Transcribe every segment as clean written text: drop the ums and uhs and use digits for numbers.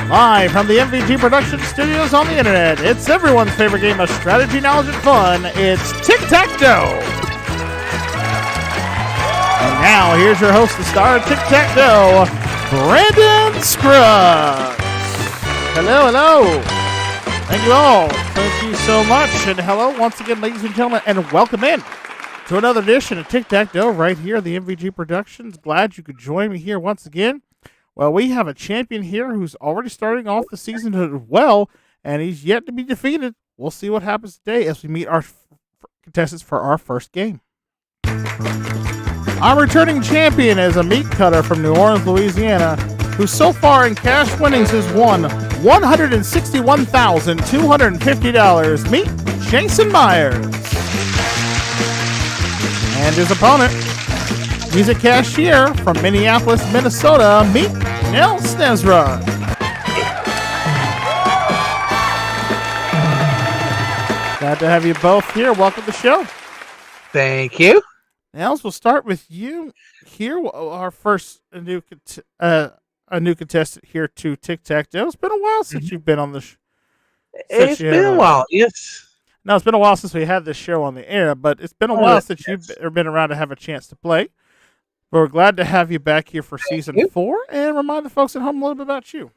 Live from the MVG Production Studios on the internet, it's everyone's favorite game of strategy, knowledge, and fun. It's Tic Tac Dough. And now, here's your host, the star of Tic Tac Dough, Brandon Scruggs. Hello. Thank you all. Thank you so much. And hello once again, ladies and gentlemen, and welcome in to another edition of Tic Tac Dough right here at the MVG Productions. Glad you could join me here once again. Well, we have a champion here who's already starting off the season well, and he's yet to be defeated. We'll see what happens today as we meet our contestants for our first game. Our returning champion is a meat cutter from New Orleans, Louisiana, who so far in cash winnings has won $161,250. Meet Jason Myers. And his opponent, he's a cashier from Minneapolis, Minnesota. Meet Nell Snesra. Glad to have you both here. Welcome to the show. Thank you. Nels, we'll start with you here. Our first new contestant here to Tic Tac Dough. It's been a while since you've been on the show. It's been a while, yes. No, it's been a while since we had this show on the air, but it's been a while since you've been around to have a chance to play. We're glad to have you back here for season 4, and remind the folks at home a little bit about you.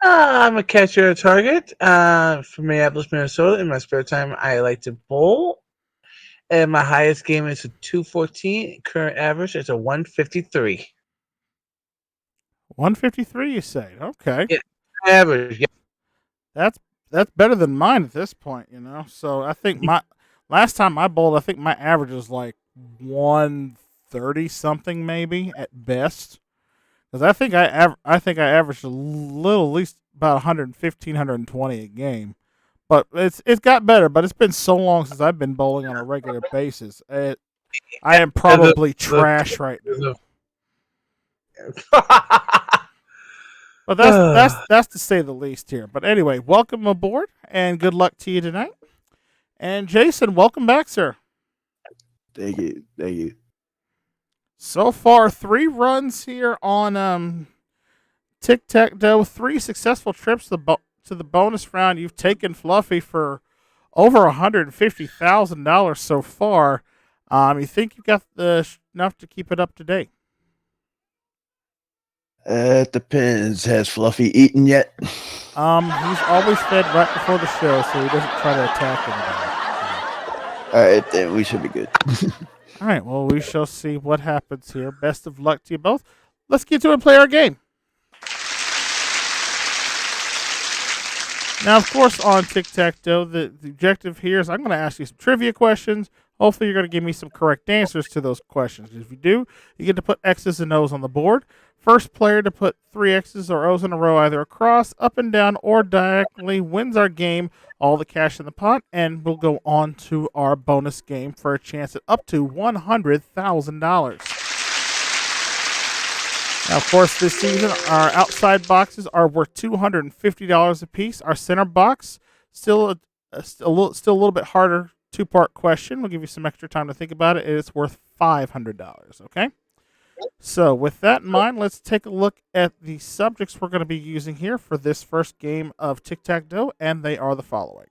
I'm a catcher at Target from Minneapolis, Minnesota. In my spare time, I like to bowl, and my highest game is a 214. Current average is a 153. 153, you say? Okay. Yeah, average. Yeah. That's better than mine at this point, you know. So I think last time I bowled, I think my average was like 130 something maybe at best. Because I think I averaged a little, at least about 115, 120 a game. But it's got better. But it's been so long since I've been bowling on a regular basis. I am probably trash right now. But that's to say the least here. But anyway, welcome aboard and good luck to you tonight. And Jason, welcome back, sir. Thank you. So far, 3 runs here on Tic Tac Dough. 3 successful trips to the bonus round. You've taken Fluffy for over $150,000 so far. You think you've got enough to keep it up to date? It depends. Has Fluffy eaten yet? He's always fed right before the show, so he doesn't try to attack anybody. All right, then we should be good. All right, well, we shall see what happens here. Best of luck to you both. Let's get to it and play our game. Now, of course, on Tic Tac Dough, the objective here is I'm going to ask you some trivia questions. Hopefully, you're going to give me some correct answers to those questions. If you do, you get to put X's and O's on the board. First player to put 3 X's or O's in a row, either across, up and down, or diagonally, wins our game, all the cash in the pot, and we'll go on to our bonus game for a chance at up to $100,000. Now, of course, this season, our outside boxes are worth $250 a piece. Our center box, still a little bit harder 2-part question. We'll give you some extra time to think about it. It's worth $500, okay? So with that in mind, let's take a look at the subjects we're going to be using here for this first game of Tic Tac Dough, and they are the following.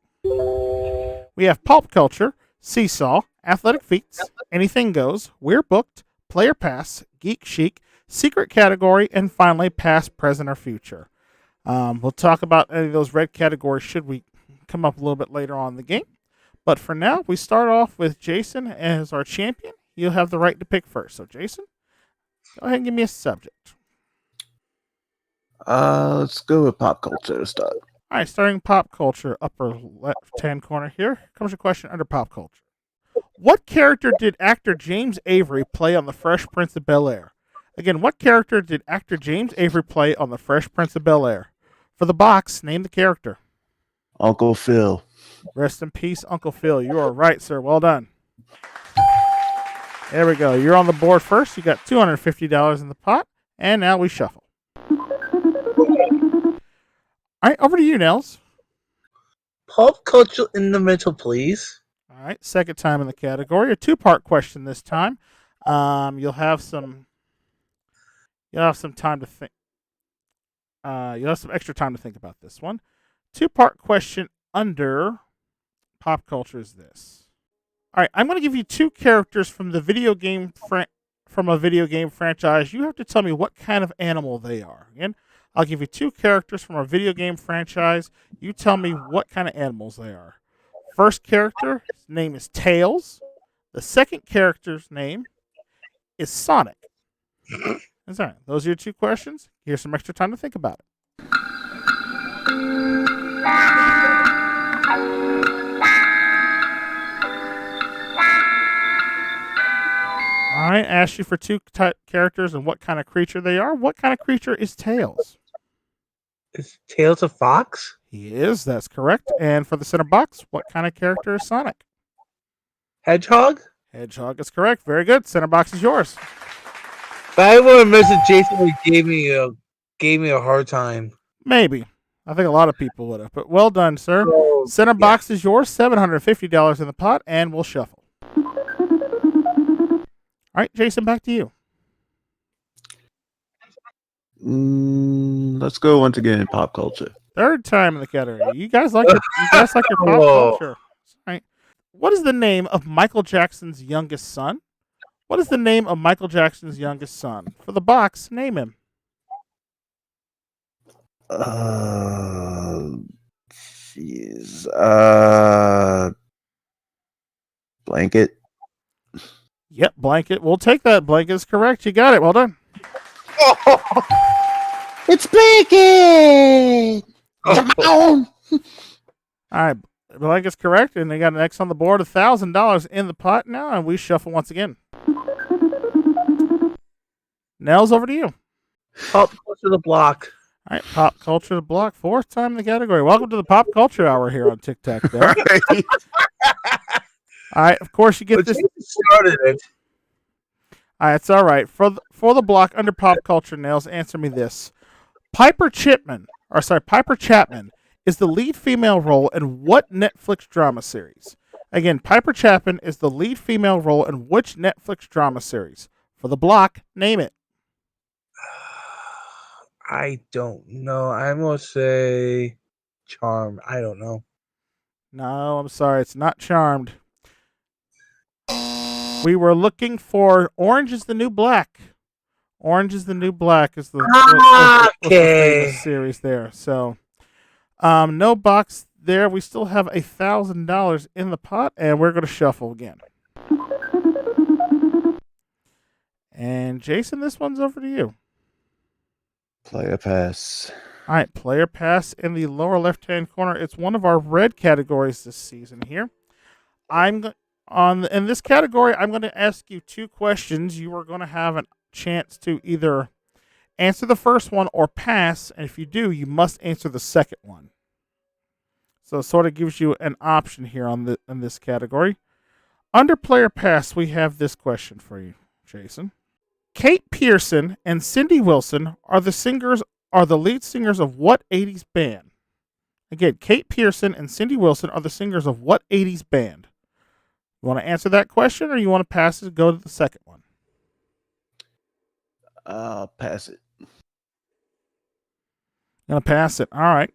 We have pulp culture, seesaw, athletic feats, anything goes, we're booked, player pass, geek chic, secret category, and finally past, present, or future. We'll talk about any of those red categories should we come up a little bit later on in the game. But for now, we start off with Jason as our champion. You'll have the right to pick first. So, Jason, go ahead and give me a subject. Let's go with pop culture to start. All right, starting pop culture, upper left-hand corner here, comes your question under pop culture. What character did actor James Avery play on The Fresh Prince of Bel-Air? Again, what character did actor James Avery play on The Fresh Prince of Bel-Air? For the box, name the character. Uncle Phil. Rest in peace, Uncle Phil. You are right, sir. Well done. There we go. You're on the board first. You got $250 in the pot, and now we shuffle. All right, over to you, Nels. Pop culture in the middle, please. All right, second time in the category. A 2-part question this time. You'll have some time to think. You'll have some extra time to think about this one. 2-part question under pop culture is this. All right, I'm going to give you 2 characters from the from a video game franchise. You have to tell me what kind of animal they are. Again, I'll give you 2 characters from a video game franchise. You tell me what kind of animals they are. First character, his name is Tails. The second character's name is Sonic. That's all right. Those are your 2 questions. Here's some extra time to think about it. All right, ask you for 2 characters and what kind of creature they are. What kind of creature is Tails? Is Tails a fox? He is. That's correct. And for the center box, what kind of character is Sonic? Hedgehog? Hedgehog is correct. Very good. Center box is yours. But I would have missed it. Jason gave me a hard time. Maybe. I think a lot of people would have. But well done, sir. So, Center box is yours. $750 in the pot, and we'll shuffle. All right, Jason, back to you. Let's go once again in pop culture. 3rd time in the category. You guys like your pop culture. All right. What is the name of Michael Jackson's youngest son? What is the name of Michael Jackson's youngest son? For the box, name him. Jeez. Blanket. Yep, Blanket. We'll take that. Blanket is correct. You got it. Well done. It's Blanket! Come on! All right. Blanket's correct, and they got an X on the board. $1,000 in the pot now, and we shuffle once again. Nels, over to you. Pop culture the block. All right, pop culture the block. 4th time in the category. Welcome to the pop culture hour here on Tic Tac Dough. All right, of course you get this. Started it. All right, it's all right. For the block under pop culture, Nails, answer me this. Piper Chapman is the lead female role in what Netflix drama series? Again, Piper Chapman is the lead female role in which Netflix drama series? For the block, name it. I don't know. I'm going to say Charmed. I don't know. No, I'm sorry. It's not Charmed. We were looking for Orange is the New Black. Orange is the New Black is the famous series there. So, no box there. We still have $1,000 in the pot, and we're going to shuffle again. And Jason, this one's over to you. Player pass. All right, player pass in the lower left-hand corner. It's one of our red categories this season here. In this category, I'm going to ask you 2 questions. You are going to have a chance to either answer the first one or pass, and if you do, you must answer the second one. So it sort of gives you an option here in this category. Under player pass, we have this question for you, Jason. Kate Pearson and Cindy Wilson are the lead singers of what 80s band? Again, Kate Pearson and Cindy Wilson are the singers of what 80s band? You want to answer that question, or you want to pass it and go to the second one? Pass it. Gonna pass it. All right.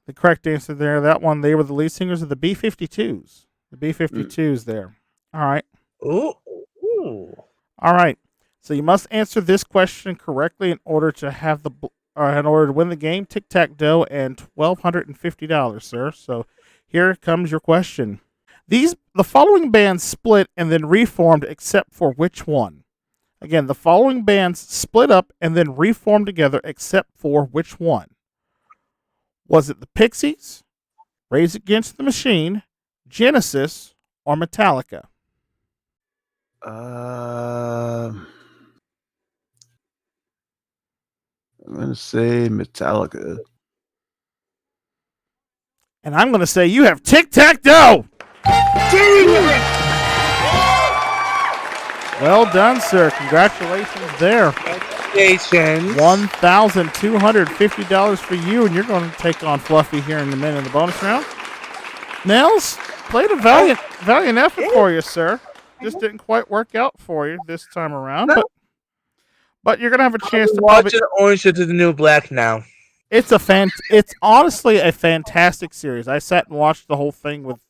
The correct answer there, that one, they were the lead singers of the B-52s. The B-52s there. All right. Ooh. All right. So you must answer this question correctly in order to win the game. Tic Tac Dough and $1,250, sir. So here comes your question. The following bands split and then reformed except for which one? Again, the following bands split up and then reformed together except for which one? Was it the Pixies, Rage Against the Machine, Genesis, or Metallica? I'm going to say Metallica. And I'm going to say you have Tic Tac Dough. Well done, sir. Congratulations there. Congratulations. $1,250 for you, and you're going to take on Fluffy here in a minute in the bonus round. Nels, played a valiant effort for you, sir. Just didn't quite work out for you this time around, but you're going to have a chance to watch it. Orange is the New Black now. It's honestly a fantastic series. I sat and watched the whole thing with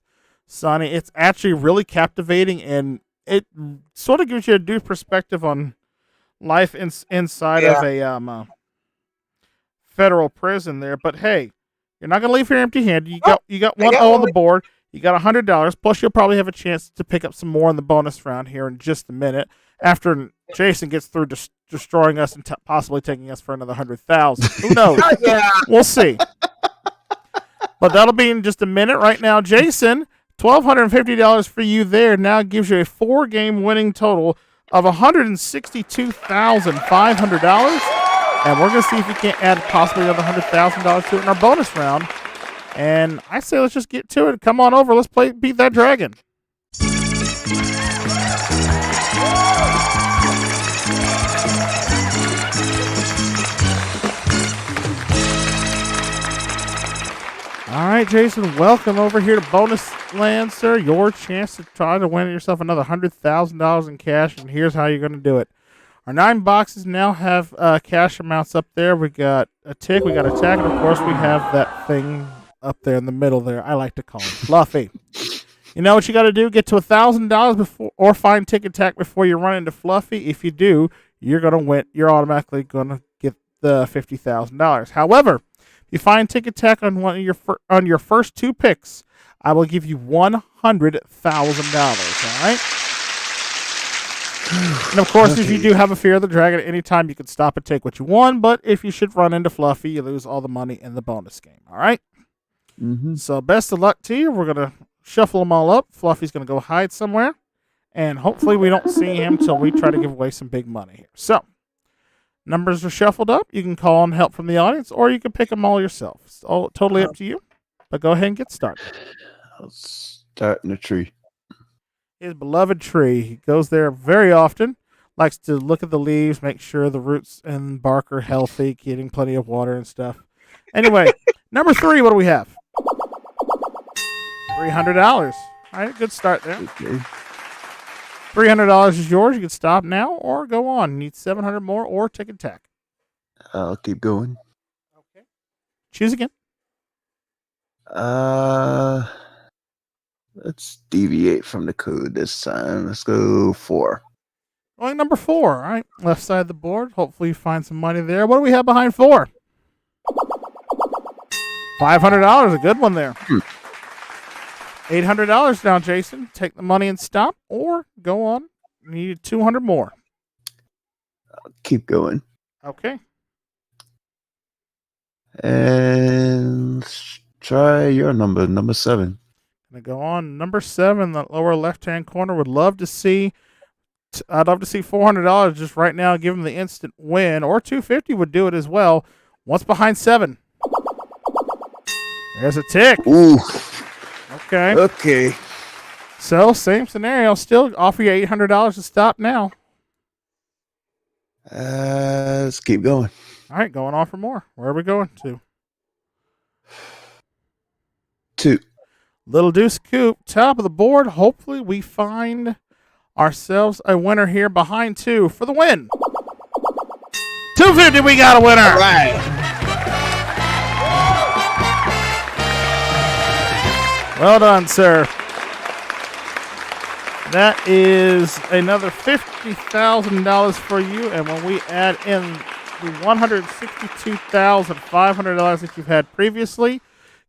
Sonny. It's actually really captivating, and it sort of gives you a new perspective on life inside Yeah. of a federal prison there. But hey, you're not gonna leave here empty-handed. You got I one got O on one. the board. You got $100. Plus, you'll probably have a chance to pick up some more in the bonus round here in just a minute after Jason gets through destroying us and possibly taking us for another 100,000. Who knows? Oh, yeah. We'll see. But that'll be in just a minute. Right now, Jason, $1,250 for you there now gives you a 4-game winning total of $162,500. And we're going to see if we can't add possibly another $100,000 to it in our bonus round. And I say let's just get to it. Come on over. Let's play Beat That Dragon. All right, Jason, welcome over here to Bonus Land, sir. Your chance to try to win yourself another $100,000 in cash, and here's how you're going to do it. Our 9 boxes now have cash amounts up there. We got a tick, we got a tack, and of course we have that thing up there in the middle there. I like to call it Fluffy. You know what you got to do? Get to $1,000 before, or find Tic Tac before you run into Fluffy. If you do, you're going to win. You're automatically going to get the $50,000. However, if you find Tic Tac on on your first 2 picks, I will give you $100,000. All right. And of course, if you do have a fear of the dragon at any time, you can stop and take what you won. But if you should run into Fluffy, you lose all the money in the bonus game. All right. Mm-hmm. So best of luck to you. We're gonna shuffle them all up. Fluffy's gonna go hide somewhere, and hopefully we don't see him till we try to give away some big money here. So. Numbers are shuffled up. You can call on help from the audience, or you can pick them all yourself. It's all totally up to you. But go ahead and get started. I'll start in the tree. His beloved tree. He goes there very often. Likes to look at the leaves, make sure the roots and bark are healthy, getting plenty of water and stuff. Anyway, number 3. What do we have? $300. All right, good start there. Okay. $300 is yours. You can stop now or go on. Need 700 more or Tic Tac. I'll keep going. Okay. Choose again. Let's deviate from the code this time. Let's go 4. Going number 4. All right. Left side of the board. Hopefully you find some money there. What do we have behind 4? $500. A good one there. $800 now, Jason. Take the money and stop, or go on. You need 200 more. I'll keep going. Okay. And let's try your number 7. Gonna go on number 7, the lower left-hand corner. Would love to see. I'd love to see $400 just right now. Give him the instant win, or $250 would do it as well. What's behind 7? There's a tick. Ooh. Okay. Okay. So same scenario. Still offer you $800 to stop now. Let's keep going. All right, going on for more. Where are we going to? 2. Little Deuce Coupe, top of the board. Hopefully we find ourselves a winner here behind 2 for the win. $250, we got a winner. All right. Well done, sir. That is another $50,000 for you, and when we add in the $162,500 that you've had previously,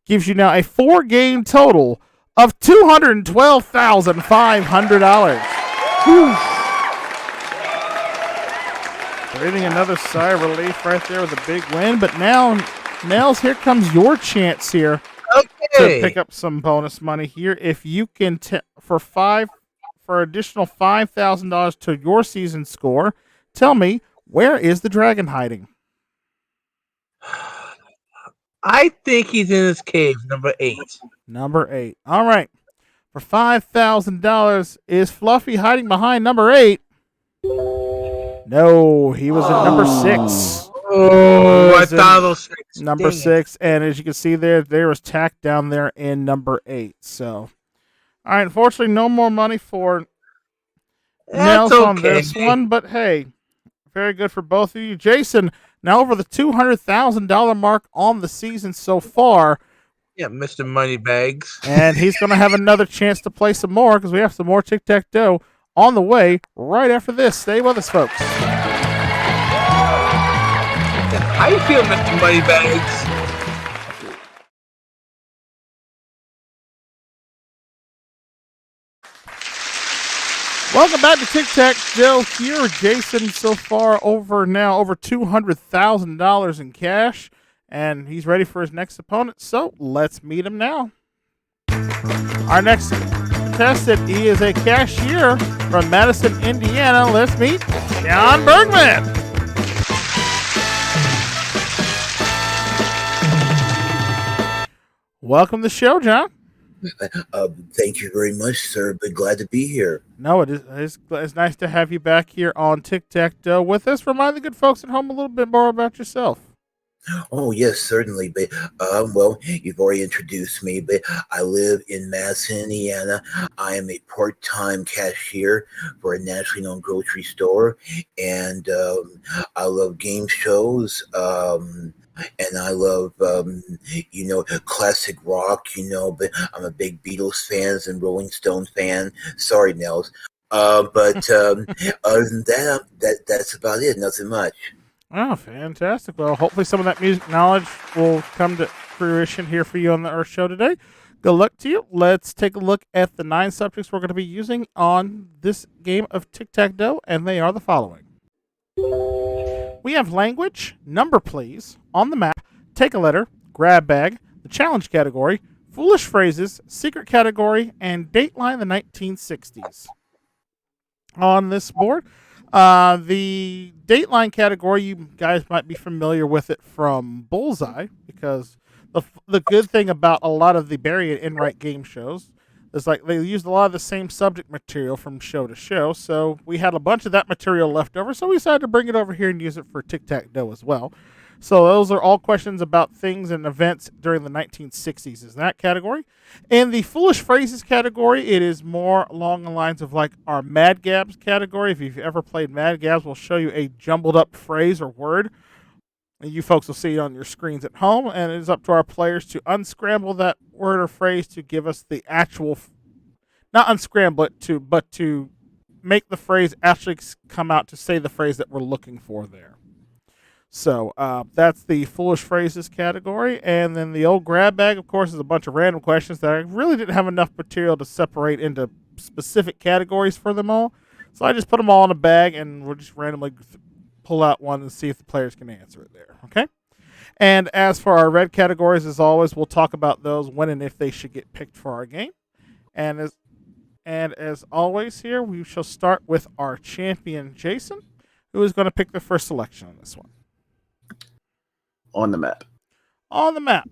gives you now a 4-game total of $212,500. Breathing another sigh of relief right there with a big win, but now, Nels, here comes your chance here. Okay. To pick up some bonus money here. If you can for additional $5,000 to your season score, tell me, where is the dragon hiding? I think he's in his cave, number 8. Number 8. All right. For $5,000, is Fluffy hiding behind number 8? No, he was at number 6. Oh, I thought those 6. Number 6, and as you can see there was tack down there in number 8. So, all right, unfortunately, no more money for Nels on this one, but hey, Very good for both of you. Jason, now over the $200,000 mark on the season so far. Yeah, Mr. Moneybags. And he's going to have another chance to play some more because we have some more Tic Tac Dough on the way right after this. Stay with us, folks. How you feel, Mr. Moneybags? Welcome back to Tic Tac Dough. Here, Jason so far over $200,000 in cash, and he's ready for his next opponent. So let's meet him now. Our next contestant, he is a cashier from Madison, Indiana. Let's meet John Bergman. Welcome to the show, John. Thank you very much, sir. But glad to be here. No, it's nice to have you back here on Tic Tac Dough with us. Remind the good folks at home a little bit more about yourself. Oh, yes, certainly. But well, you've already introduced me. But I live in Madison, Indiana. I am a part-time cashier for a nationally known grocery store, and I love game shows. And I love, classic rock, but I'm a big Beatles fan and Rolling Stone fan. Sorry, Nels. But other than that, that's about it. Nothing much. Oh, fantastic. Well, hopefully some of that music knowledge will come to fruition here for you on the Earth Show today. Good luck to you. Let's take a look at the 9 subjects we're going to be using on this game of Tic-Tac-Dough, and they are the following. We have language, number please, on the map, take a letter, grab bag, the challenge category, foolish phrases, secret category, and Dateline the 1960s. On this board, the Dateline category, you guys might be familiar with it from Bullseye, because the good thing about a lot of the Barry and Enright game shows is like they used a lot of the same subject material from show to show, so we had a bunch of that material left over, so we decided to bring it over here and use it for Tic-Tac-Dough as well. So those are all questions about things and events during the 1960s is that category. In the foolish phrases category, it is more along the lines of like our Mad Gabs category. If you've ever played Mad Gabs, we'll show you a jumbled up phrase or word. And you folks will see it on your screens at home, and it is up to our players to unscramble that word or phrase to give us the actual, not unscramble it, but to make the phrase actually come out to say the phrase that we're looking for there. So that's the foolish phrases category. And then the old grab bag, of course, is a bunch of random questions that I really didn't have enough material to separate into specific categories for them all. So I just put them all in a bag, and we'll just randomly pull out one and see if the players can answer it there. Okay? And as for our red categories, as always, we'll talk about those when and if they should get picked for our game. And as always here, we shall start with our champion, Jason, who is going to pick the first selection on this one. On the map. On the map.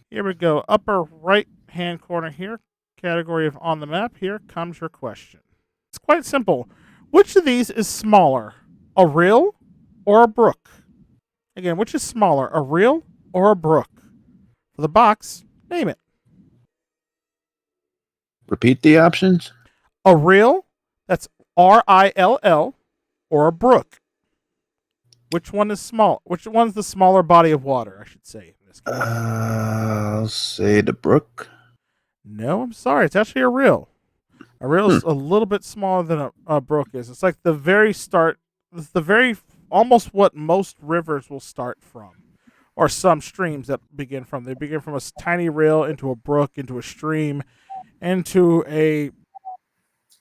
Here we go. Upper right-hand corner here, category of on the map. Here comes your question. It's quite simple. Which of these is smaller, a rill or a brook? Again, which is smaller, a rill or a brook? For the box, name it. Repeat the options. A rill, that's R-I-L-L, or a brook. Which one is small? Which one's the smaller body of water, I should say, in this case? I'll say the brook. No, I'm sorry. It's actually a rill. A rill is a little bit smaller than a brook is. It's like the very start. It's the very almost what most rivers will start from, or some streams that begin from. They begin from a tiny rill into a brook, into a stream, into a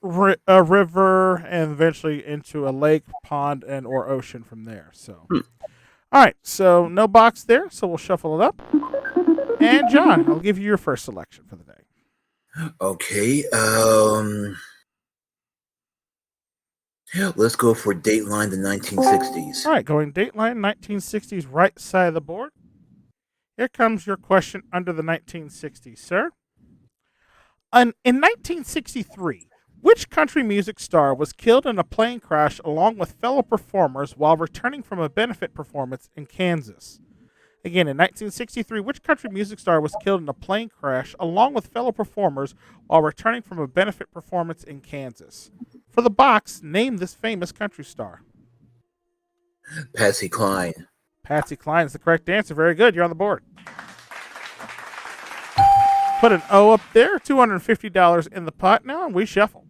river, and eventually into a lake, pond, and or ocean from there. So, all right. So no box there. So we'll shuffle it up. And John, I'll give you your first selection for the day. Okay. Let's go for Dateline the 1960s. All right, going Dateline 1960s, right side of the board. Here comes your question under the 1960s, sir. In 1963, which country music star was killed in a plane crash along with fellow performers while returning from a benefit performance in Kansas? Again, in 1963, which country music star was killed in a plane crash along with fellow performers while returning from a benefit performance in Kansas? For the box, name this famous country star. Patsy Cline. Patsy Cline is the correct answer. Very good. You're on the board. Put an O up there. $250 in the pot now, and we shuffle.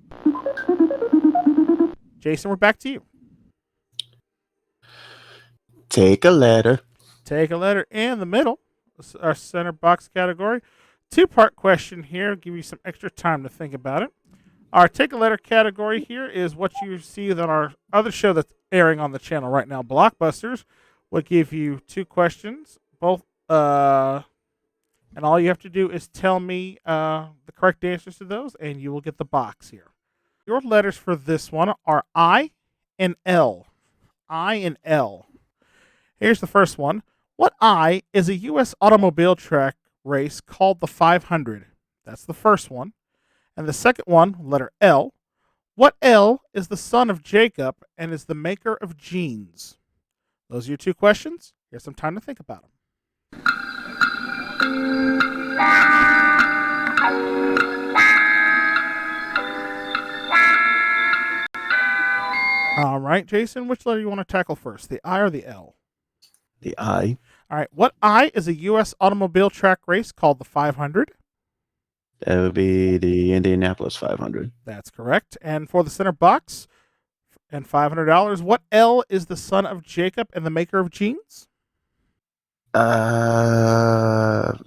Jason, we're back to you. Take a letter. Take a letter in the middle. This is our center box category. Two-part question here. Give you some extra time to think about it. Our take a letter category here is what you see on our other show that's airing on the channel right now, Blockbusters. We'll give you two questions, both, and all you have to do is tell me the correct answers to those, and you will get the box here. Your letters for this one are I and L. I and L. Here's the first one. What I is a U.S. automobile track race called the 500? That's the first one. And the second one, letter L. What L is the son of Jacob and is the maker of jeans? Those are your two questions. Here's some time to think about them. All right, Jason, which letter do you want to tackle first, the I or the L? The I. All right, what I is a U.S. automobile track race called the 500? That would be the Indianapolis 500. That's correct. And for the center box and $500, what L is the son of Jacob and the maker of jeans? I'm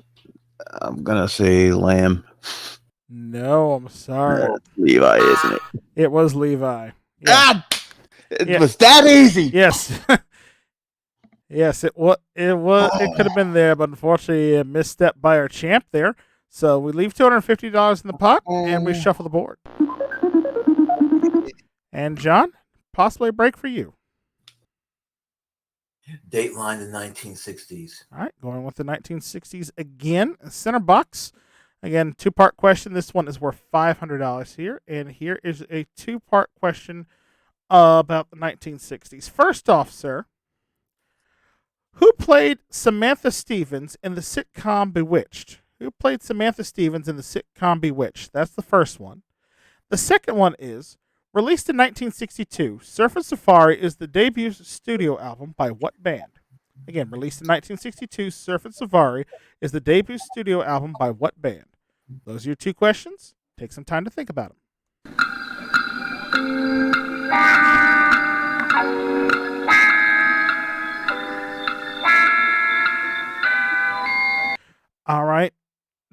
gonna say Lamb. No, I'm sorry. That's Levi, isn't it? It was Levi. Yeah. Ah! It Yeah. was that easy. Yes. Yes, it was. It could have been there, but unfortunately, a misstep by our champ there. So we leave $250 in the pot, and we shuffle the board. And John, possibly a break for you. Dateline the 1960s. All right, going with the 1960s again. Center box. Again, two-part question. This one is worth $500 here. And here is a two-part question about the 1960s. First off, sir, who played Samantha Stevens in the sitcom Bewitched? Who played Samantha Stevens in the sitcom Bewitched? That's the first one. The second one is, released in 1962, Surf Safari is the debut studio album by what band? Again, released in 1962, Surf Safari is the debut studio album by what band? Those are your two questions. Take some time to think about them. All right,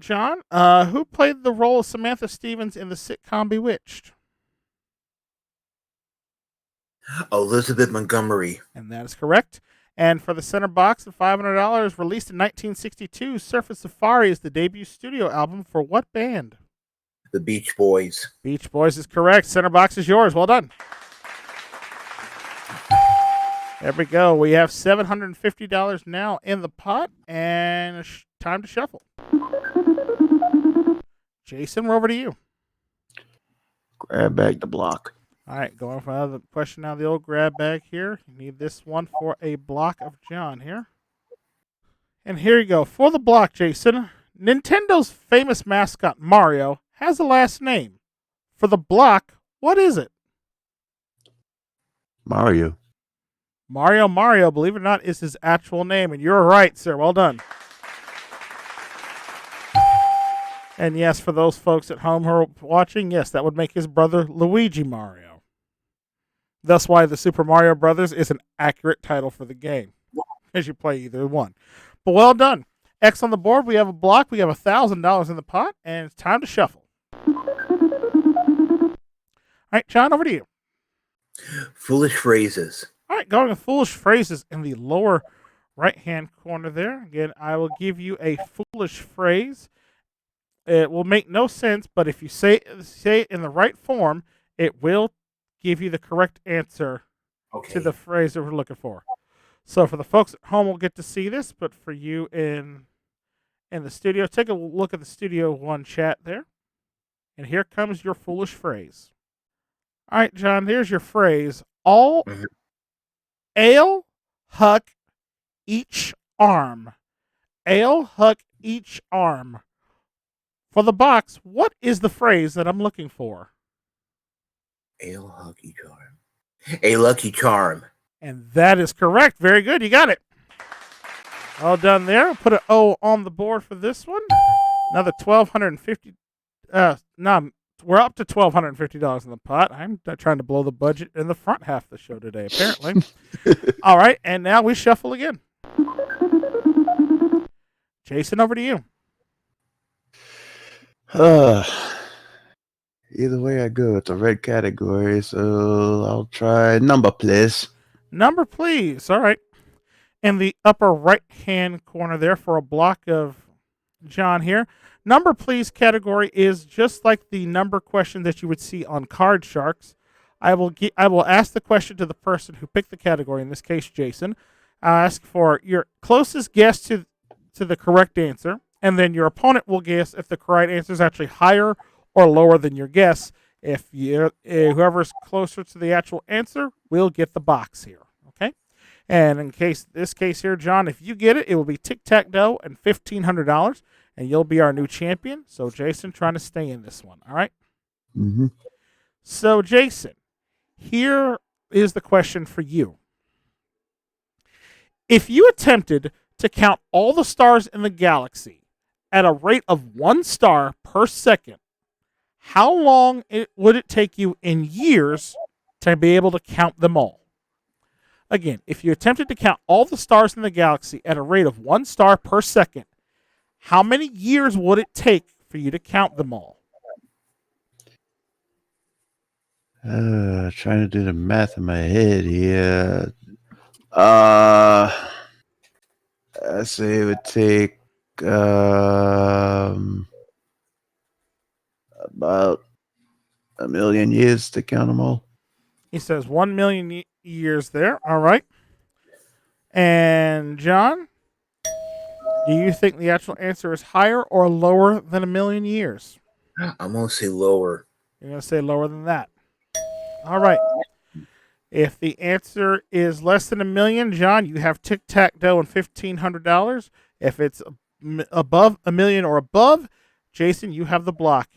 John, who played the role of Samantha Stevens in the sitcom Bewitched? Elizabeth Montgomery. And that is correct. And for the center box of $500, released in 1962, Surf Safari is the debut studio album for what band? The Beach Boys. Beach Boys is correct. Center box is yours. Well done. There we go. We have $750 now in the pot, and it's time to shuffle. Jason, we're over to you. Grab bag the block. All right, going for another question now. The old grab bag here. You need this one for a block of John here. And here you go. For the block, Jason, Nintendo's famous mascot, Mario, has a last name. For the block, what is it? Mario. Mario, believe it or not, is his actual name. And you're right, sir. Well done. And yes, for those folks at home who are watching, yes, that would make his brother Luigi Mario. That's why the Super Mario Brothers is an accurate title for the game, as you play either one. But well done. X on the board. We have a block. We have $1,000 in the pot, and it's time to shuffle. All right, John, over to you. Foolish phrases. All right, going with foolish phrases in the lower right-hand corner there. Again, I will give you a foolish phrase. It will make no sense, but if you say it in the right form, it will give you the correct answer to the phrase that we're looking for. So for the folks at home, we'll get to see this, but for you in the studio, take a look at the Studio One chat there. And here comes your foolish phrase. All right, John, here's your phrase. All ale, huck, each arm. Ale, huck, each arm. For the box, what is the phrase that I'm looking for? A lucky charm. A lucky charm. And that is correct. Very good. You got it. All done there. Put an O on the board for this one. Another $1,250. No, we're up to $1,250 in the pot. I'm not trying to blow the budget in the front half of the show today, apparently. All right, and now we shuffle again. Jason, over to you. Either way I go, it's a red category, so I'll try number, please. Number, please. All right. In the upper right-hand corner there for a block of John here. Number, please category is just like the number question that you would see on Card Sharks. I will ask the question to the person who picked the category, in this case, Jason. I'll ask for your closest guess to the correct answer, and then your opponent will guess if the correct answer is actually higher or lower than your guess. If whoever's closer to the actual answer will get the box here. Okay? And in this case here, John, if you get it, it will be Tic Tac Dough and $1,500, and you'll be our new champion. So, Jason, trying to stay in this one. All right? Mm-hmm. So, Jason, here is the question for you. If you attempted to count all the stars in the galaxy at a rate of 1 star per second, how long would it take you in years to be able to count them all? Again, if you attempted to count all the stars in the galaxy at a rate of 1 star per second, how many years would it take for you to count them all? Trying to do the math in my head here. I say it would take about 1 million years to count them all. He says 1 million years there. All right. And John, do you think the actual answer is higher or lower than 1 million years? I'm going to say lower. You're going to say lower than that. All right. If the answer is less than 1 million, John, you have Tic Tac Dough and $1,500. If it's above 1 million or above, Jason, you have the block.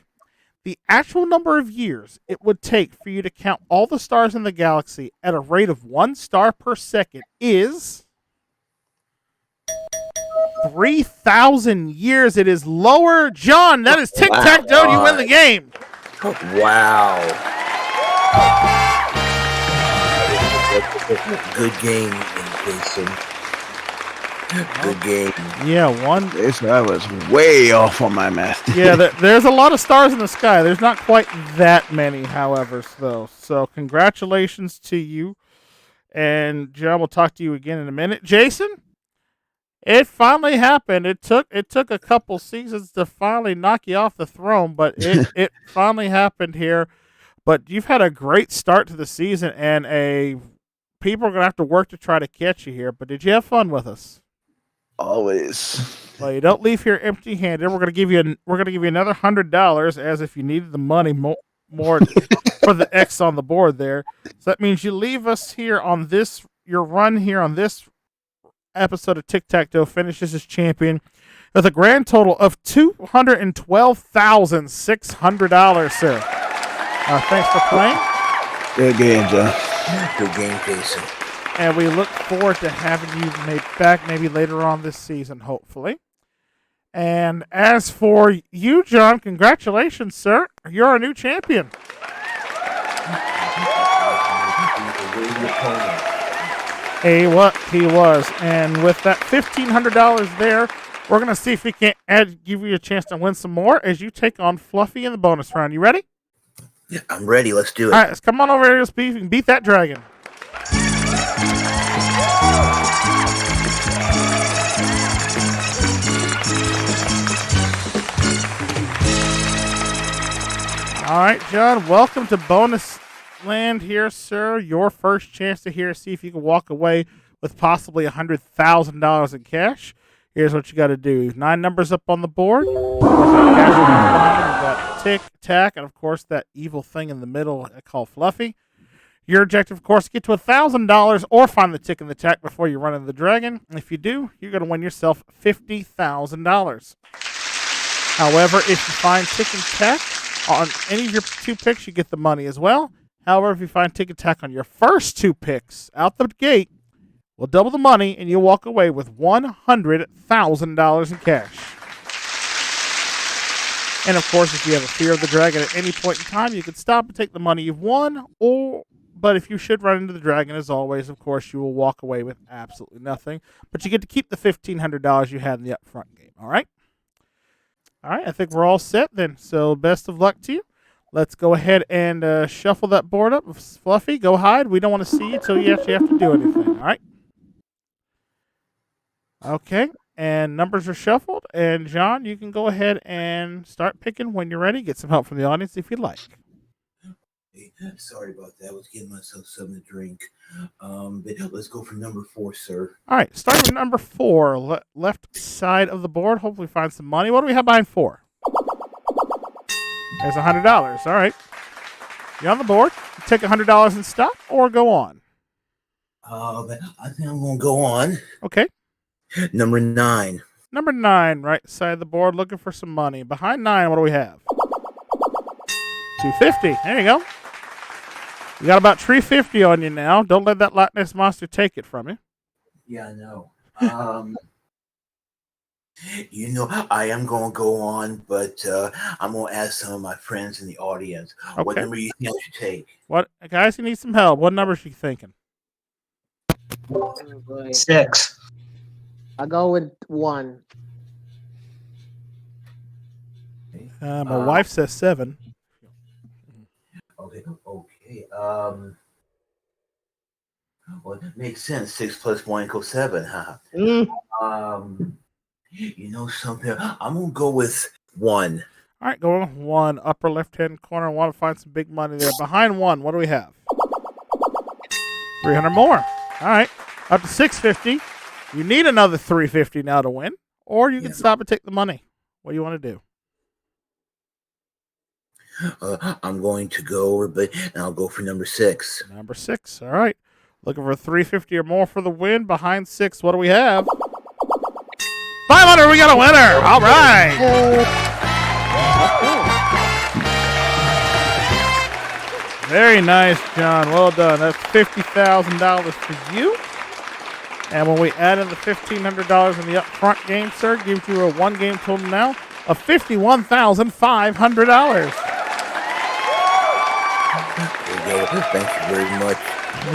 The actual number of years it would take for you to count all the stars in the galaxy at a rate of 1 star per second is 3,000 years. It is lower. John, that is Tic Tac Dough. You win the game. Wow. Good game, Jason. Good game. Yeah, one. I was way off on my math. Yeah, there's a lot of stars in the sky. There's not quite that many, however, though. So congratulations to you. And John, we'll talk to you again in a minute. Jason, it finally happened. It took a couple seasons to finally knock you off the throne, but it finally happened here. But you've had a great start to the season, and people are gonna have to work to try to catch you here. But did you have fun with us? Always. Well, you don't leave here empty-handed. We're gonna give you another $100, as if you needed the money more for the X on the board there. So that means you leave us here on your run here on this episode of Tic Tac Dough finishes as champion with a grand total of $212,600, sir. Thanks for playing. Good game, John. Good game, Jason. And we look forward to having you back maybe later on this season, hopefully. And as for you, John, congratulations, sir. You're our new champion. He was. And with that $1,500 there, we're going to see if we can give you a chance to win some more as you take on Fluffy in the bonus round. You ready? Yeah, I'm ready. Let's do it. All right, let's come on over here and beat that dragon. All right, John, welcome to bonus land here, sir. Your first chance to see if you can walk away with possibly $100,000 in cash. Here's what you got to do. 9 numbers up on the board. You've got Tic Tac, and of course that evil thing in the middle called Fluffy. Your objective, of course, is get to $1,000 or find the Tic and the Tac before you run into the dragon. If you do, you're going to win yourself $50,000. However, if you find Tic and Tac on any of your 2 picks, you get the money as well. However, if you find Tic Tac on your first 2 picks out the gate, we'll double the money and you'll walk away with $100,000 in cash. And of course, if you have a fear of the dragon at any point in time, you can stop and take the money you've won. But if you should run into the dragon, as always, of course, you will walk away with absolutely nothing. But you get to keep the $1,500 you had in the upfront game. All right? All right, I think we're all set then. So best of luck to you. Let's go ahead and shuffle that board up. Fluffy, go hide. We don't want to see you until you actually have to do anything. All right? Okay, and numbers are shuffled. And John, you can go ahead and start picking when you're ready. Get some help from the audience if you'd like. Hey, sorry about that. I was getting myself something to drink. But let's go for number 4, sir. All right, starting with number 4, left side of the board. Hopefully find some money. What do we have behind 4? There's $100. All right. You on the board? Take $100 and stop or go on? But I think I'm going to go on. Okay. Number 9. Number 9, right side of the board, looking for some money. Behind 9, what do we have? $250. There you go. You got about $350 on you now. Don't let that Loch Ness Monster take it from you. Yeah, I know. I am going to go on, but I'm going to ask some of my friends in the audience. Okay. What number do you think I should take? What, guys, you need some help. What numbers are you thinking? 6. I'll go with 1. My wife says 7. Okay. Well, it makes sense. 6 plus 1 equals 7, huh? You know something? I'm gonna go with 1. All right, going with 1, upper left-hand corner. I want to find some big money there. Behind 1, what do we have? 300 more. All right, up to 650. You need another 350 now to win, or you can stop and take the money. What do you want to do? I'm going to go over, and I'll go for number 6. Number 6. All right, looking for 350 or more for the win. Behind 6, what do we have? 500. We got a winner. All right. Very nice, John. Well done. That's $50,000 for you. And when we add in the $1,500 in the upfront game, sir, gives you a 1-game total now of $51,500. Thank you very much.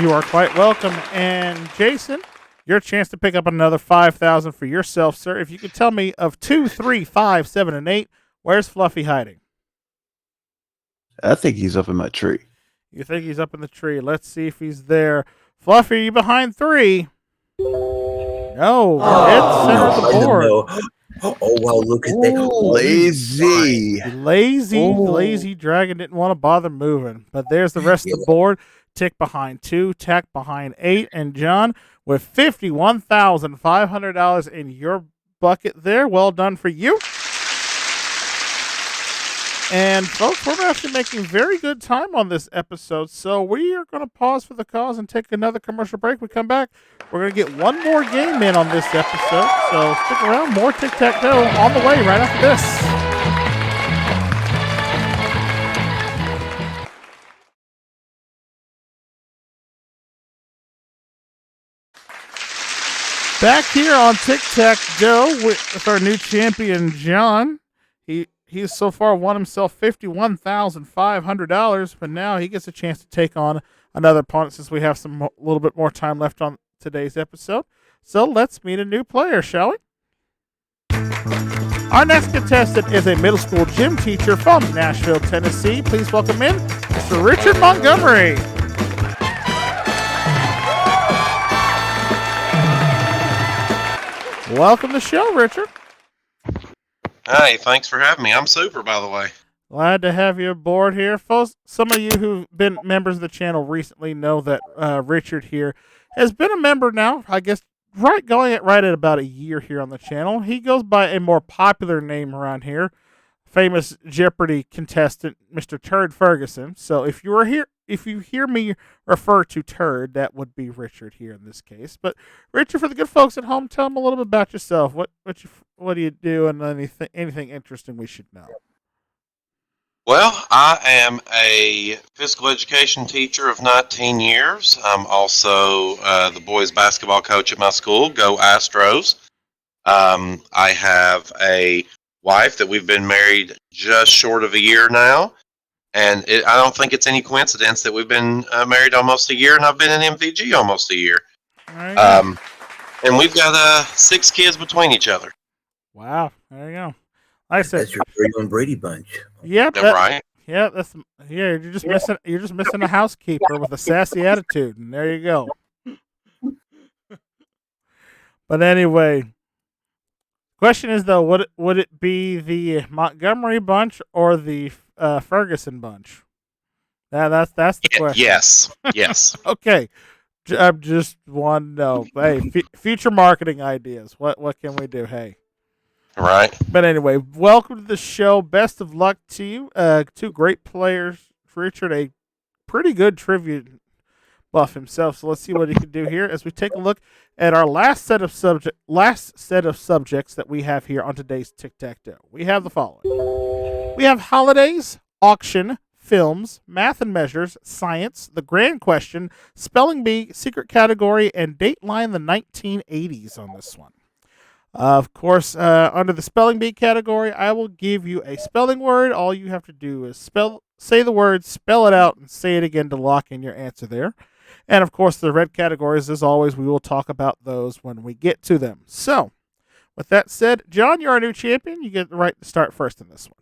You are quite welcome. And Jason, your chance to pick up another $5,000 for yourself, sir. If you could tell me of 2, 3, 5, 7, and 8, where's Fluffy hiding? I think he's up in my tree. You think he's up in the tree? Let's see if he's there. Fluffy, are you behind 3? No, it's center of the board. Oh, wow, look at that. Lazy. Lazy dragon didn't want to bother moving. But there's the rest of the board. Tick behind 2, Tack behind 8, and John with $51,500 in your bucket there. Well done for you. And folks, we're actually making very good time on this episode, so we are going to pause for the cause and take another commercial break. We come back, we're going to get one more game in on this episode, so stick around. More Tic-Tac-Toe on the way right after this. Back here on Tic-Tac-Toe with our new champion, John. He's so far won himself $51,500, but now he gets a chance to take on another opponent since we have a little bit more time left on today's episode. So let's meet a new player, shall we? Our next contestant is a middle school gym teacher from Nashville, Tennessee. Please welcome in Mr. Richard Montgomery. Welcome to the show, Richard. Hey, thanks for having me. I'm super, by the way. Glad to have you aboard here. Folks, some of you who've been members of the channel recently know that Richard here has been a member now, I guess, right at about a year here on the channel. He goes by a more popular name around here, famous Jeopardy contestant, Mr. Turd Ferguson. So if you hear me refer to Turd, that would be Richard here in this case. But Richard, for the good folks at home, tell them a little bit about yourself. What do you do, and anything interesting we should know? Well, I am a physical education teacher of 19 years. I'm also the boys basketball coach at my school. Go Astros. I have a wife that we've been married just short of a year now. And I don't think it's any coincidence that we've been married almost a year and I've been in MVG almost a year. There you go. And we've got 6 kids between each other. Wow. There you go. Like I said, That's your very own Brady Bunch. yep. Right? Yeah, you're just missing. You're just missing a housekeeper with a sassy attitude, and there you go. But anyway, question is though, would it be the Montgomery bunch or the Ferguson bunch? That's the question. Yes. Okay, I just want to know. Hey, future marketing ideas. What can we do? Hey. Right. But anyway, welcome to the show. Best of luck to you. Two great players. Richard, a pretty good trivia buff himself. So let's see what he can do here as we take a look at our last set of subjects that we have here on today's Tic Tac Dough. We have the following: we have holidays, auction, films, math and measures, science, the grand question, spelling bee, secret category, and Dateline the 1980s on this one. Of course, under the spelling bee category, I will give you a spelling word. All you have to do is say the word, spell it out, and say it again to lock in your answer there. And of course, the red categories, as always, we will talk about those when we get to them. So, with that said, John, you're our new champion. You get the right to start first in this one.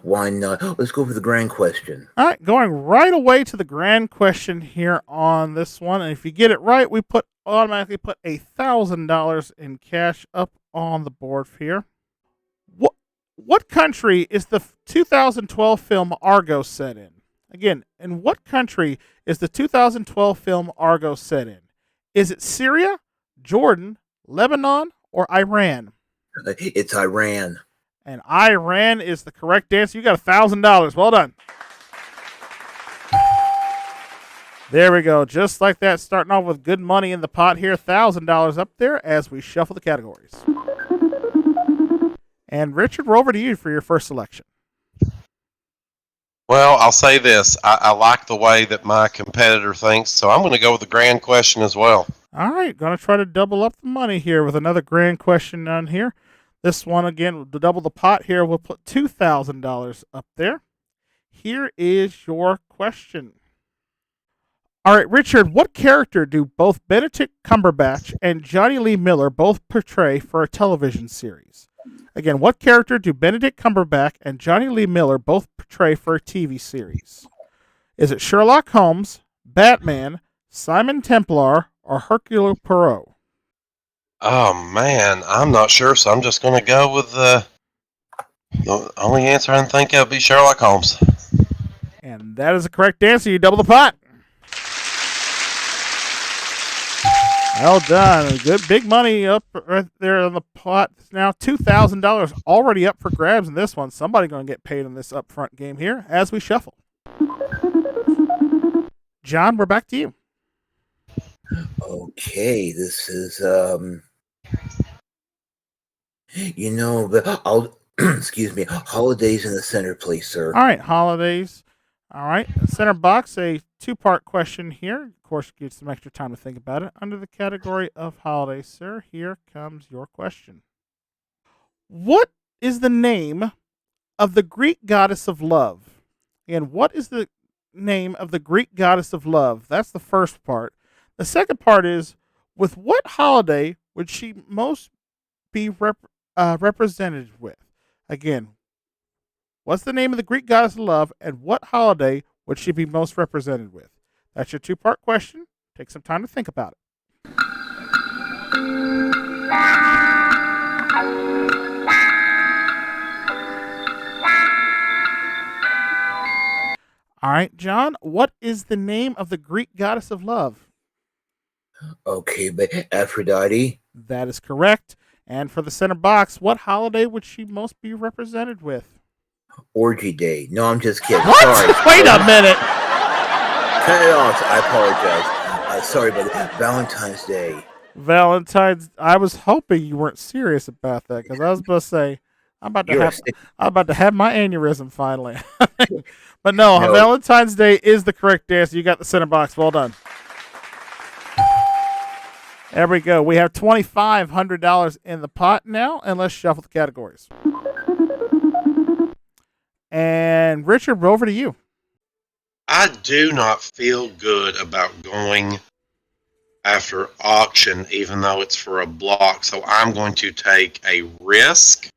Why not? Let's go for the grand question. All right, going right away to the grand question here on this one. And if you get it right, we automatically put $1,000 in cash up on the board here. What country is the 2012 film Argo set in? Again, in what country is the 2012 film Argo set in? Is it Syria, Jordan, Lebanon, or Iran? It's Iran. And Iran is the correct answer. You got $1,000. Well done. There we go. Just like that, starting off with good money in the pot here. $1,000 up there as we shuffle the categories. And Richard, we're over to you for your first selection. Well, I'll say this. I like the way that my competitor thinks, so I'm going to go with the grand question as well. All right. Going to try to double up the money here with another grand question on here. This one, again, to double the pot here, we'll put $2,000 up there. Here is your question. All right, Richard, what character do both Benedict Cumberbatch and Johnny Lee Miller both portray for a television series? Again, what character do Benedict Cumberbatch and Johnny Lee Miller both portray for a TV series? Is it Sherlock Holmes, Batman, Simon Templar, or Hercule Poirot? Oh, man, I'm not sure, so I'm just going to go with the only answer I can think of would be Sherlock Holmes. And that is the correct answer. You double the pot. Well done. Good big money up right there on the pot. Now $2,000 already up for grabs in this one. Somebody going to get paid in this upfront game here as we shuffle. John, we're back to you. Okay, this is I'll excuse me. Holidays in the center, please, sir. All right, holidays. All right, center box, a two-part question here. Of course, give some extra time to think about it. Under the category of holidays, sir, here comes your question. What is the name of the Greek goddess of love? And what is the name of the Greek goddess of love? That's the first part. The second part is, with what holiday would she most be represented with? Again, what's the name of the Greek goddess of love, and what holiday would she be most represented with? That's your two-part question. Take some time to think about it. All right, John, what is the name of the Greek goddess of love? Okay, but Aphrodite. That is correct. And for the center box, what holiday would she most be represented with? Orgy Day. No, I'm just kidding. What? Sorry. Wait a minute. Cut it off. I apologize. Sorry, but Valentine's Day. Valentine's. I was hoping you weren't serious about that because I was about to say, I'm about to You're a have stick. I'm about to have my aneurysm finally. But no, No. Valentine's Day is the correct answer. You got the center box. Well done. There we go. We have $2,500 in the pot now, and let's shuffle the categories. And Richard, we're over to you. I do not feel good about going after auction, even though it's for a block. So I'm going to take a risk,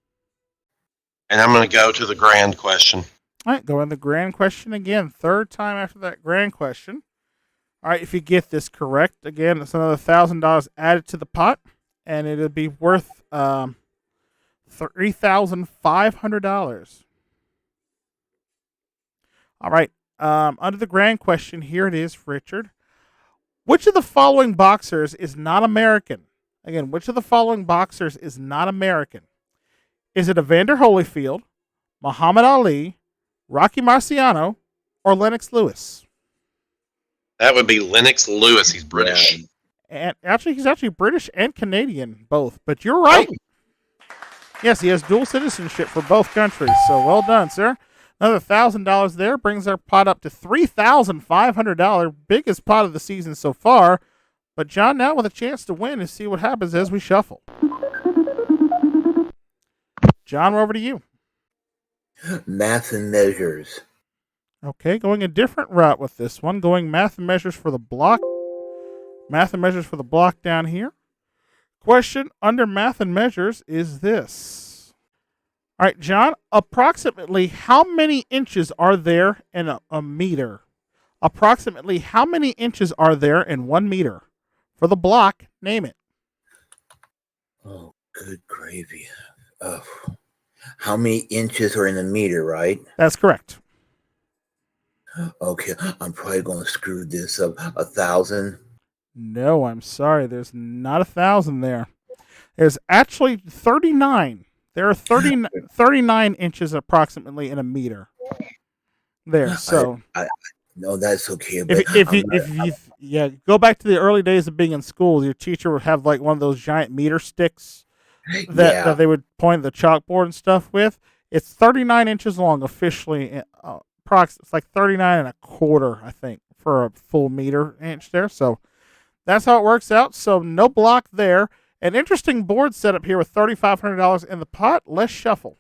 and I'm going to go to the grand question. All right, go in the grand question again. Third time after that grand question. All right, if you get this correct, again, it's another $1,000 added to the pot, and it'll be worth $3,500. All right, under the grand question, here it is, Richard. Which of the following boxers is not American? Again, which of the following boxers is not American? Is it Evander Holyfield, Muhammad Ali, Rocky Marciano, or Lennox Lewis? That would be Lennox Lewis. He's British. And actually, he's actually British and Canadian, both. But you're right. Oh. Yes, he has dual citizenship for both countries. So well done, sir. Another $1,000 there brings our pot up to $3,500, biggest pot of the season so far. But John, now with a chance to win and see what happens as we shuffle. John, we're over to you. Math and measures. Okay, going a different route with this one. Going math and measures for the block. Math and measures for the block down here. Question under math and measures is this. All right, John, approximately how many inches are there in a meter? Approximately how many inches are there in 1 meter? For the block, name it. Oh, good gravy. How many inches are in a meter, right? That's correct. Okay, I'm probably going to screw this up. 1,000. No, I'm sorry. There's not 1,000 there. There's actually 39. There are 39 inches approximately in a meter. There. So No, that's okay. But if you go back to the early days of being in school, your teacher would have like one of those giant meter sticks that they would point the chalkboard and stuff with. It's 39 inches long officially. It's like 39 and a quarter, I think, for a full meter inch there. So that's how it works out. So no block there. An interesting board setup here with $3,500 in the pot. Let's shuffle.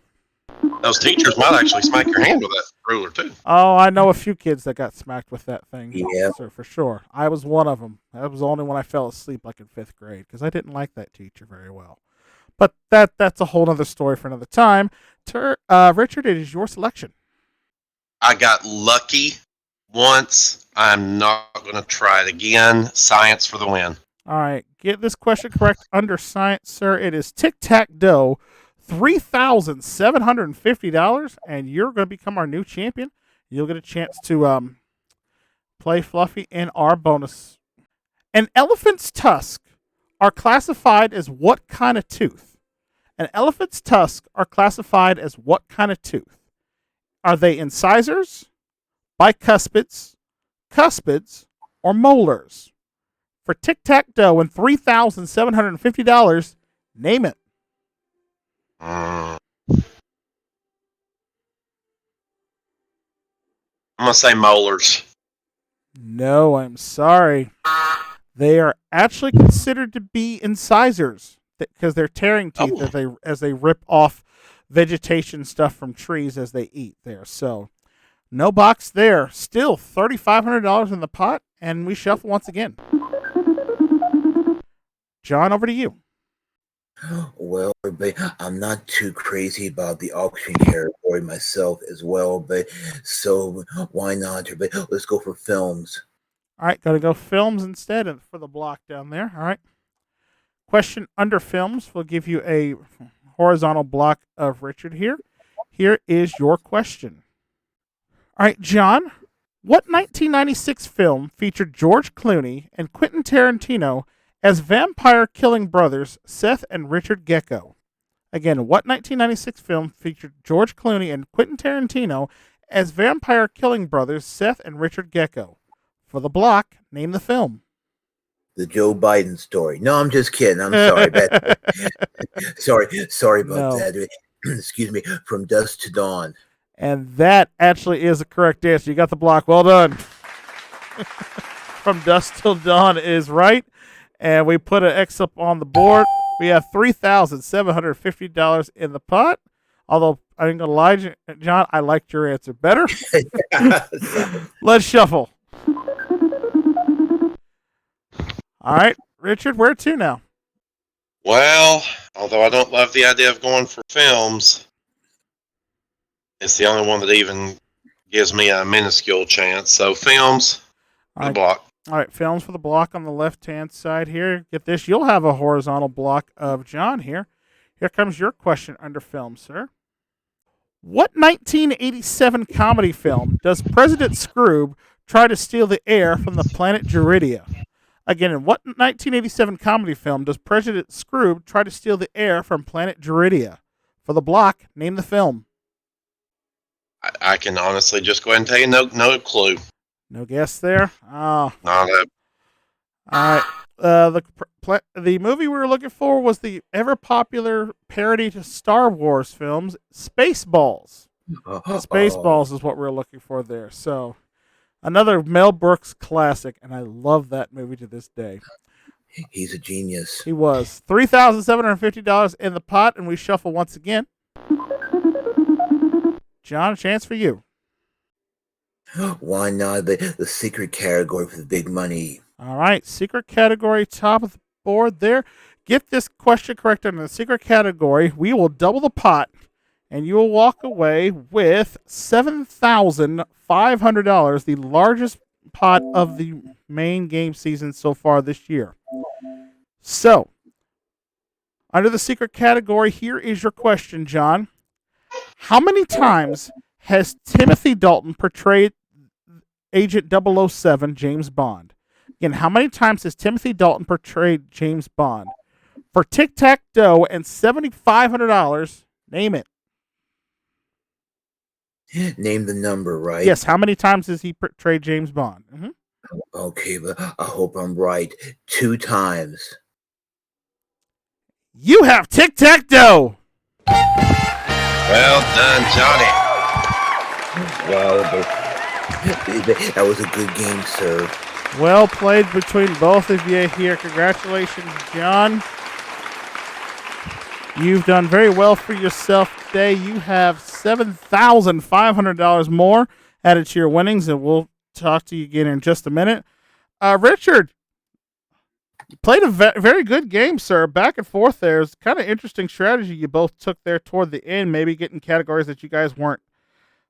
Those teachers might actually smack your hand with that ruler, too. Oh, I know a few kids that got smacked with that thing. Yeah. So for sure. I was one of them. That was the only one I fell asleep like in 5th grade because I didn't like that teacher very well. But that's a whole other story for another time. Richard, it is your selection. I got lucky once. I'm not going to try it again. Science for the win. All right. Get this question correct under science, sir. It is Tic Tac Dough, $3,750, and you're going to become our new champion. You'll get a chance to play Fluffy in our bonus. An elephant's tusks are classified as what kind of tooth? An elephant's tusks are classified as what kind of tooth? Are they incisors, bicuspids, cuspids, or molars? For Tic Tac Dough and $3,750, name it. I'm going to say molars. No, I'm sorry. They are actually considered to be incisors because they're tearing teeth as they rip off vegetation stuff from trees as they eat there. So no box there. Still $3,500 in the pot, and we shuffle once again. John, over to you. Well, but I'm not too crazy about the auction category myself as well, but so why not? But let's go for films. All right, got to go films instead for the block down there. All right. Question under films. We'll give you a horizontal block of Richard here. Here is your question. All right, John, what 1996 film featured George Clooney and Quentin Tarantino as vampire-killing brothers Seth and Richard Gecko? Again, what 1996 film featured George Clooney and Quentin Tarantino as vampire-killing brothers Seth and Richard Gecko? For the block, name the film. The Joe Biden story. No, I'm just kidding. I'm sorry. Sorry about that. excuse me, From Dusk to Dawn. And that actually is the correct answer. You got the block. Well done. From Dusk Till Dawn is right. And we put an X up on the board. We have $3,750 in the pot. Although, I ain't going to lie, John, I liked your answer better. Let's shuffle. All right, Richard, where to now? Well, although I don't love the idea of going for films, it's the only one that even gives me a minuscule chance. So films, All right. block. All right, films for the block on the left-hand side here. Get this. You'll have a horizontal block of John here. Here comes your question under film, sir. What 1987 comedy film does President Scrooge try to steal the air from the planet Geridia? Again, in what 1987 comedy film does President Scrooge try to steal the air from planet Geridia? For the block, name the film. I can honestly just go ahead and tell you no clue. No guess there? Oh. Not a, All right. The movie we were looking for was the ever popular parody to Star Wars films, Spaceballs. Spaceballs is what we were looking for there. So, another Mel Brooks classic, and I love that movie to this day. He's a genius. He was. $3,750 in the pot, and we shuffle once again. John, a chance for you. Why not the secret category for the big money? All right, secret category, top of the board there. Get this question correct under the secret category. We will double the pot, and you will walk away with $7,500, the largest pot of the main game season so far this year. So, under the secret category, here is your question, John. How many times has Timothy Dalton portrayed Agent 007 James Bond? Again, how many times has Timothy Dalton portrayed James Bond? For Tic Tac Dough and $7,500, name it. Name the number, right? Yes, how many times has he portrayed James Bond? Mm-hmm. Okay, but I hope I'm right. 2 times. You have Tic Tac Dough. well done, Johnny. Wow, that was a good game, sir. Well played between both of you here. Congratulations, John. You've done very well for yourself today. You have $7,500 more added to your winnings, and we'll talk to you again in just a minute. Richard, you played a very good game, sir. Back and forth there. It's kind of interesting strategy you both took there toward the end, maybe getting categories that you guys weren't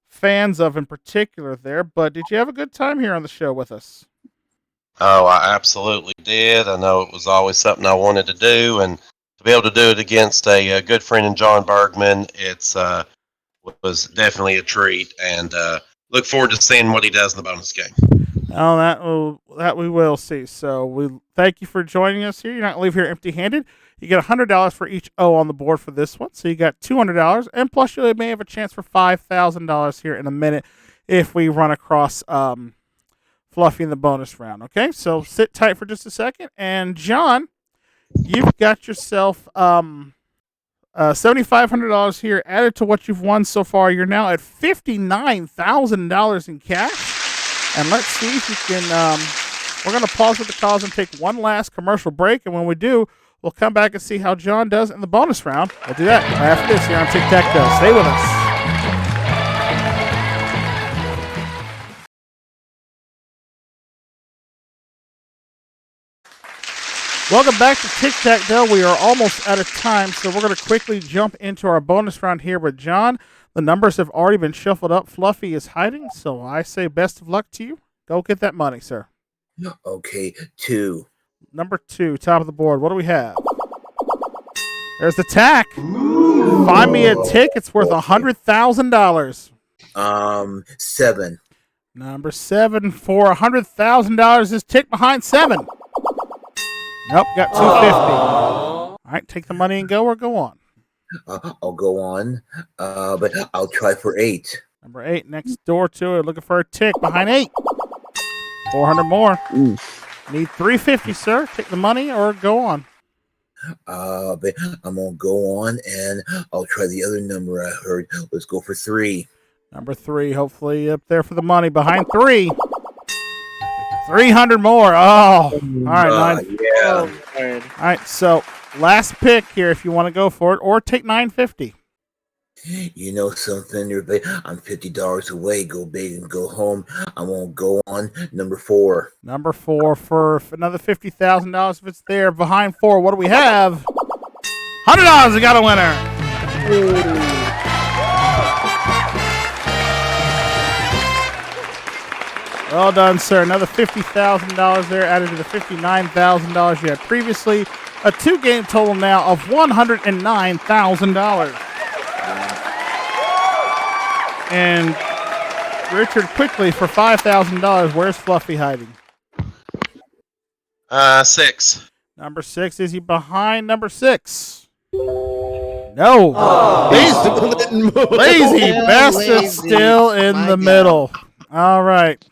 fans of in particular there. But did you have a good time here on the show with us? Oh, I absolutely did. I know it was always something I wanted to do, and to be able to do it against a good friend in John Bergman, it's was definitely a treat, and look forward to seeing what he does in the bonus game. Oh, that we will see. So we thank you for joining us here. You're not going to leave here empty-handed. You get $100 for each O on the board for this one, so you got $200, and plus you may have a chance for $5,000 here in a minute if we run across Fluffy in the bonus round. Okay, so sit tight for just a second. And John, you've got yourself $7,500 here added to what you've won so far. You're now at $59,000 in cash. And let's see if you can. We're going to pause with the calls and take one last commercial break. And when we do, we'll come back and see how John does in the bonus round. We'll do that right after this here on Tic Tac Dough. Stay with us. Welcome back to Tic Tac Dough. We are almost out of time, so we're going to quickly jump into our bonus round here with John. The numbers have already been shuffled up. Fluffy is hiding, so I say best of luck to you. Go get that money, sir. Okay, 2. Number 2, top of the board. What do we have? There's the tack. Find me a tick. It's worth $100,000. 7. Number 7 for $100,000 is tick behind 7. Nope, got 250. All right, take the money and go or go on. I'll go on, but I'll try for 8. Number 8 next door to it, looking for a tick behind 8. 400 more. Need 350, sir. Take the money or go on. But I'm gonna go on and I'll try the other number I heard. Let's go for 3. Number 3, hopefully up there for the money. Behind 3. 300 more. Oh, all right, 9. Yeah. Oh, Lord. All right, so last pick here if you want to go for it, or take 950. You know something, everybody? I'm $50 away. Go big and go home. I'm gonna go on number 4. Number 4 for another $50,000 if it's there. Behind 4, what do we have? $100. We got a winner. Well done, sir. Another $50,000 there added to the $59,000 you had previously. A 2-game total now of $109,000. And Richard, quickly for $5,000, where's Fluffy hiding? 6. Number 6, is he behind number 6? No. Lazy bastard Lazy. still in My the God. middle. All right.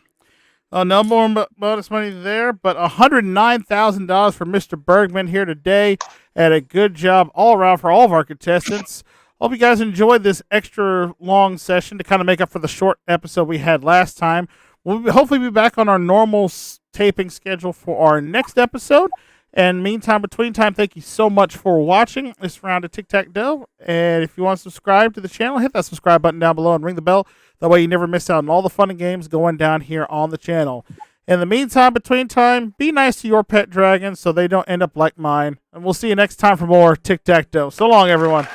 No more bonus money there, but $109,000 for Mr. Bergman here today. And a good job all around for all of our contestants. Hope you guys enjoyed this extra long session to kind of make up for the short episode we had last time. We'll hopefully be back on our normal taping schedule for our next episode. And meantime, between time, thank you so much for watching this round of Tic Tac Dough. And if you want to subscribe to the channel, hit that subscribe button down below and ring the bell. That way you never miss out on all the fun and games going down here on the channel. In the meantime, between time, be nice to your pet dragons so they don't end up like mine. And we'll see you next time for more Tic Tac Dough. So long, everyone.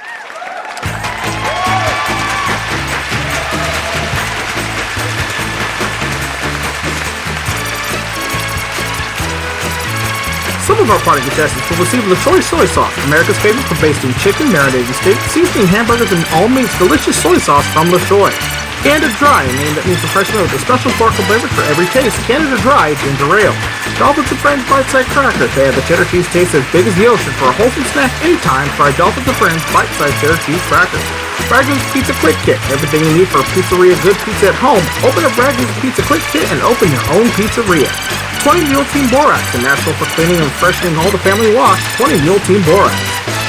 Some of our party contestants will receive LaChoy soy sauce, America's favorite for basting chicken, marinating steak, seasoning hamburgers, and all meats. Delicious soy sauce from LaChoy. Canada Dry, a name that means refreshment with a special sparkle flavor for every taste. Canada Dry ginger ale. Dolphins and Friends bite-sized crackers. They have the cheddar cheese taste as big as the ocean. For a wholesome snack anytime, try Dolphins and Friends bite-sized cheddar cheese crackers. Raglan's Pizza Quick Kit. Everything you need for a pizzeria good pizza at home. Open up Raglan's Pizza Quick Kit and open your own pizzeria. 20 Mule Team Borax, a natural for cleaning and freshening all the family wash. 20 Mule Team Borax.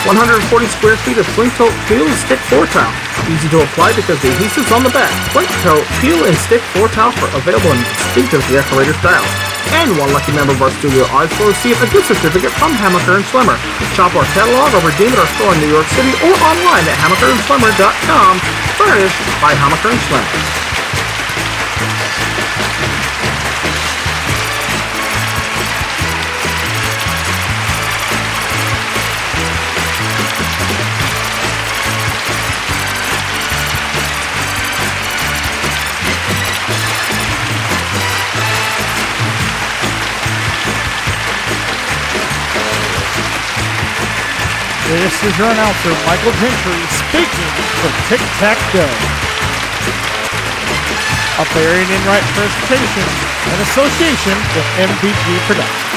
140 square feet of Flint Tote Peel and Stick Floor Towel. Easy to apply because the adhesive's on the back. Flint Tote Peel and Stick Floor Towel for available in distinctive decorator styles. And one lucky member of our studio audience will receive a gift certificate from Hammaker & Slimmer. Shop our catalog or redeem at our store in New York City or online at hammakerandslimmer.com. Furnished by Hammaker & Slimmer. This is your announcer, Michael Gentry, speaking for Tic Tac Dough. A Barian and Wright presentation in association with MPG Productions.